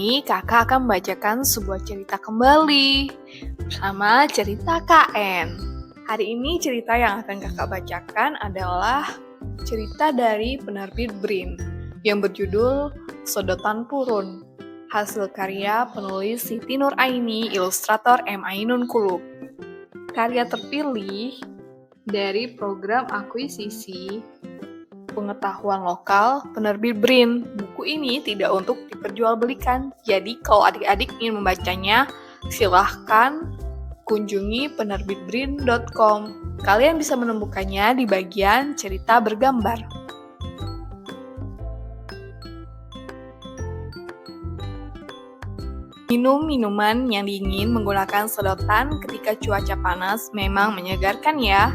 ini kakak akan membacakan sebuah cerita kembali bersama cerita KN. Hari ini cerita yang akan kakak bacakan adalah cerita dari penerbit BRIN yang berjudul Sodotan Purun. Hasil karya penulis Siti Nuraini, ilustrator M. Ainun Kulub. Karya terpilih dari program akuisisi pengetahuan lokal penerbit BRIN. Buku ini tidak untuk diperjualbelikan. Jadi kalau adik-adik ingin membacanya, silahkan kunjungi penerbitbrin.com. Kalian bisa menemukannya di bagian cerita bergambar. Minum minuman yang dingin menggunakan sedotan ketika cuaca panas memang menyegarkan ya.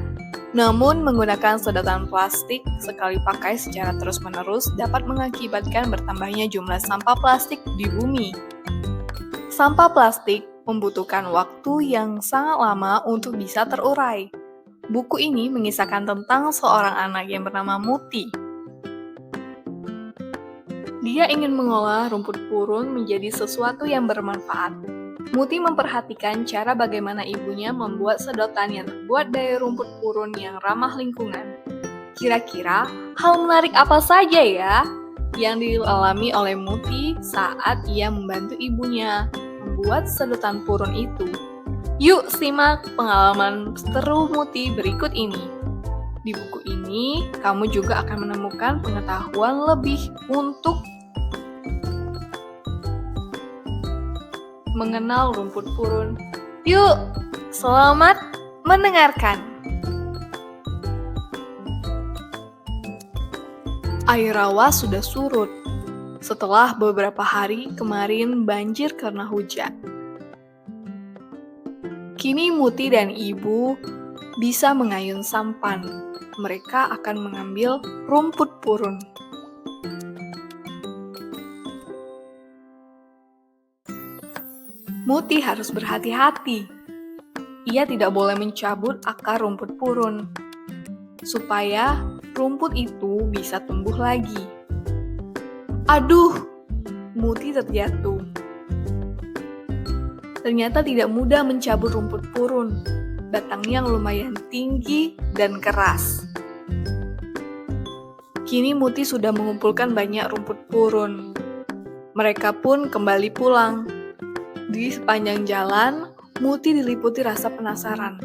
Namun, menggunakan sedotan plastik sekali pakai secara terus-menerus dapat mengakibatkan bertambahnya jumlah sampah plastik di bumi. Sampah plastik membutuhkan waktu yang sangat lama untuk bisa terurai. Buku ini mengisahkan tentang seorang anak yang bernama Muti. Dia ingin mengolah rumput purun menjadi sesuatu yang bermanfaat. Muti memperhatikan cara bagaimana ibunya membuat sedotan yang terbuat dari rumput purun yang ramah lingkungan. Kira-kira hal menarik apa saja ya yang dialami oleh Muti saat ia membantu ibunya membuat sedotan purun itu? Yuk simak pengalaman seru Muti berikut ini. Di buku ini, kamu juga akan menemukan pengetahuan lebih untuk mengenal rumput purun. Yuk, selamat mendengarkan. Air rawa sudah surut. Setelah beberapa hari kemarin banjir karena hujan. Kini Muti dan ibu bisa mengayun sampan. Mereka akan mengambil rumput purun. Muti harus berhati-hati. Ia tidak boleh mencabut akar rumput purun, supaya rumput itu bisa tumbuh lagi. Aduh, Muti terjatuh. Ternyata tidak mudah mencabut rumput purun. Batangnya lumayan tinggi dan keras. Kini Muti sudah mengumpulkan banyak rumput purun. Mereka pun kembali pulang. Di sepanjang jalan, Muti diliputi rasa penasaran.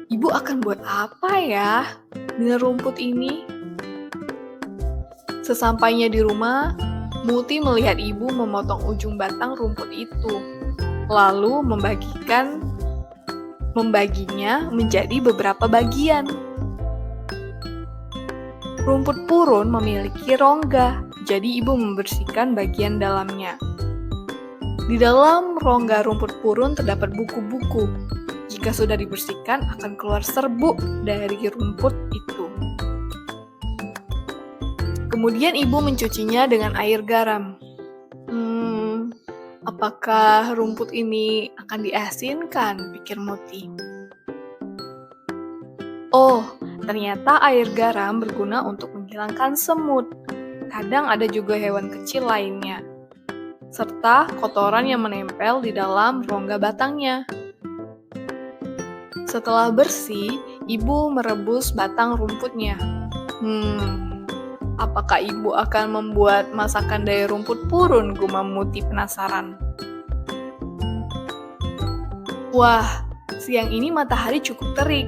Ibu akan buat apa ya dengan rumput ini? Sesampainya di rumah, Muti melihat ibu memotong ujung batang rumput itu, lalu membaginya menjadi beberapa bagian. Rumput purun memiliki rongga, jadi ibu membersihkan bagian dalamnya. Di dalam rongga rumput purun terdapat buku-buku. Jika sudah dibersihkan, akan keluar serbuk dari rumput itu. Kemudian ibu mencucinya dengan air garam. Apakah rumput ini akan diasinkan? Pikir Muti. Oh, ternyata air garam berguna untuk menghilangkan semut. Kadang ada juga hewan kecil lainnya, serta kotoran yang menempel di dalam rongga batangnya. Setelah bersih, ibu merebus batang rumputnya. Apakah ibu akan membuat masakan dari rumput purun? Gumam Muti penasaran. Wah, siang ini matahari cukup terik.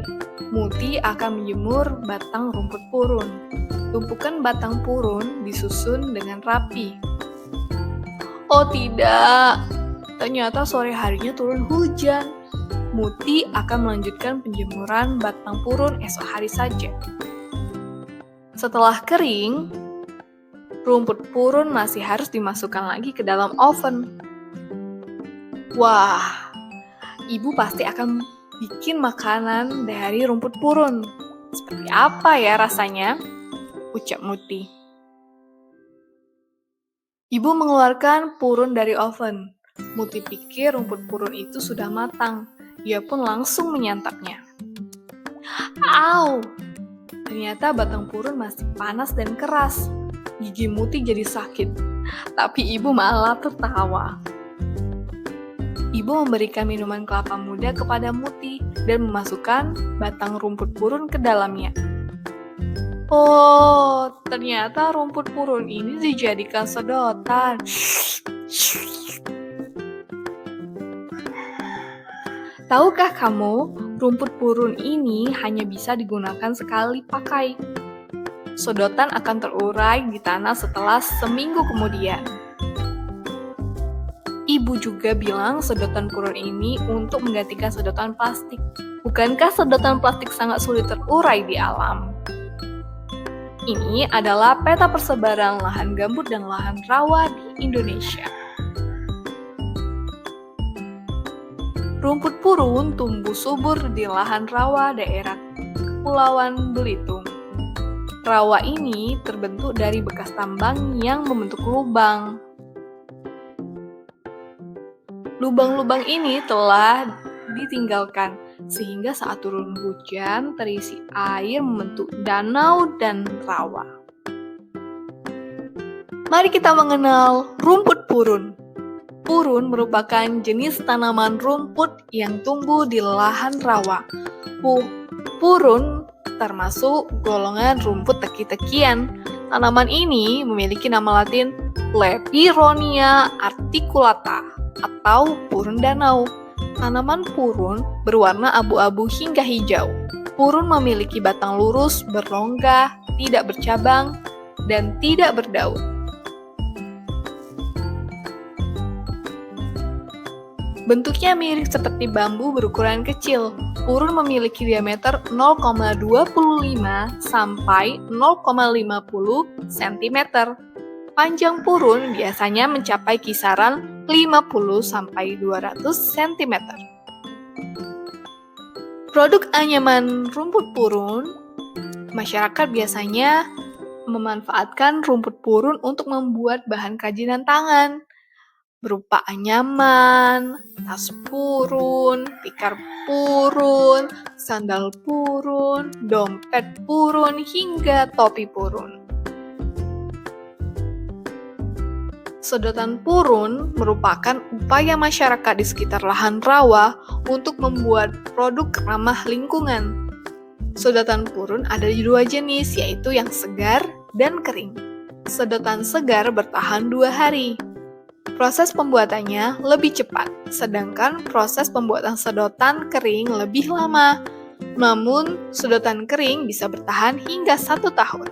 Muti akan menjemur batang rumput purun. Tumpukan batang purun disusun dengan rapi. Oh tidak, ternyata sore harinya turun hujan. Muti akan melanjutkan penjemuran batang purun esok hari saja. Setelah kering, rumput purun masih harus dimasukkan lagi ke dalam oven. Wah, ibu pasti akan bikin makanan dari rumput purun. Seperti apa ya rasanya? Ucap Muti. Ibu mengeluarkan purun dari oven. Muti pikir rumput purun itu sudah matang. Ia pun langsung menyantapnya. Au! Ternyata batang purun masih panas dan keras. Gigi Muti jadi sakit. tapi ibu malah tertawa. Ibu memberikan minuman kelapa muda kepada Muti dan memasukkan batang rumput purun ke dalamnya. Oh, ternyata rumput purun ini dijadikan sedotan. Tahukah kamu, rumput purun ini hanya bisa digunakan sekali pakai. Sedotan akan terurai di tanah setelah seminggu kemudian. Ibu juga bilang sedotan purun ini untuk menggantikan sedotan plastik. Bukankah sedotan plastik sangat sulit terurai di alam? Ini adalah peta persebaran lahan gambut dan lahan rawa di Indonesia. Rumput purun tumbuh subur di lahan rawa daerah Kepulauan Belitung. Rawa ini terbentuk dari bekas tambang yang membentuk lubang. Lubang-lubang ini telah ditinggalkan, sehingga saat turun hujan terisi air membentuk danau dan rawa. Mari kita mengenal rumput purun. Purun merupakan jenis tanaman rumput yang tumbuh di lahan rawa. Purun termasuk golongan rumput teki-tekian. Tanaman ini memiliki nama latin Lepironia articulata atau purun danau. Tanaman purun berwarna abu-abu hingga hijau. Purun memiliki batang lurus, berrongga, tidak bercabang, dan tidak berdaun. Bentuknya mirip seperti bambu berukuran kecil. Purun memiliki diameter 0,25 sampai 0,50 cm. Panjang purun biasanya mencapai kisaran 50 sampai 200 cm. Produk anyaman rumput purun, masyarakat biasanya memanfaatkan rumput purun untuk membuat bahan kerajinan tangan berupa anyaman, tas purun, tikar purun, sandal purun, dompet purun, hingga topi purun. Sedotan purun merupakan upaya masyarakat di sekitar lahan rawa untuk membuat produk ramah lingkungan. Sedotan purun ada di dua jenis, yaitu yang segar dan kering. Sedotan segar bertahan 2 hari. Proses pembuatannya lebih cepat, sedangkan proses pembuatan sedotan kering lebih lama. Namun, sedotan kering bisa bertahan hingga 1 tahun.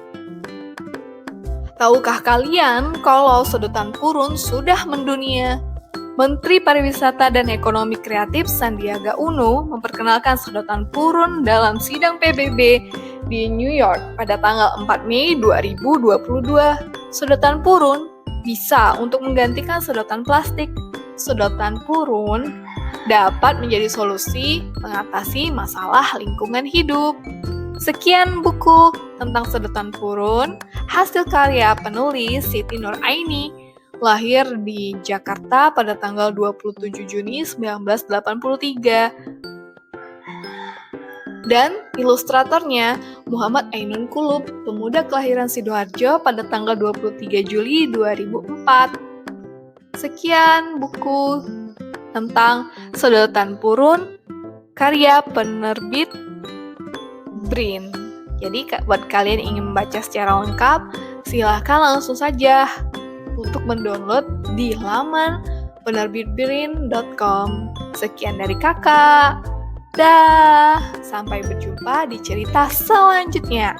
Tahukah kalian kalau sedotan purun sudah mendunia? Menteri Pariwisata dan Ekonomi Kreatif Sandiaga Uno memperkenalkan sedotan purun dalam sidang PBB di New York pada tanggal 4 Mei 2022. Sedotan purun bisa untuk menggantikan sedotan plastik. Sedotan purun dapat menjadi solusi mengatasi masalah lingkungan hidup. Sekian buku tentang sedotan purun, hasil karya penulis Siti Nuraini, lahir di Jakarta pada tanggal 27 Juni 1983. Dan ilustratornya Muhammad Ainun Qulub, pemuda kelahiran Sidoarjo pada tanggal 23 Juli 2004. Sekian buku tentang sedotan purun, karya penerbit Brin. Jadi buat kalian yang ingin membaca secara lengkap, silahkan langsung saja untuk mendownload di laman penerbitbrin.com. Sekian dari kakak. Dah, sampai berjumpa di cerita selanjutnya.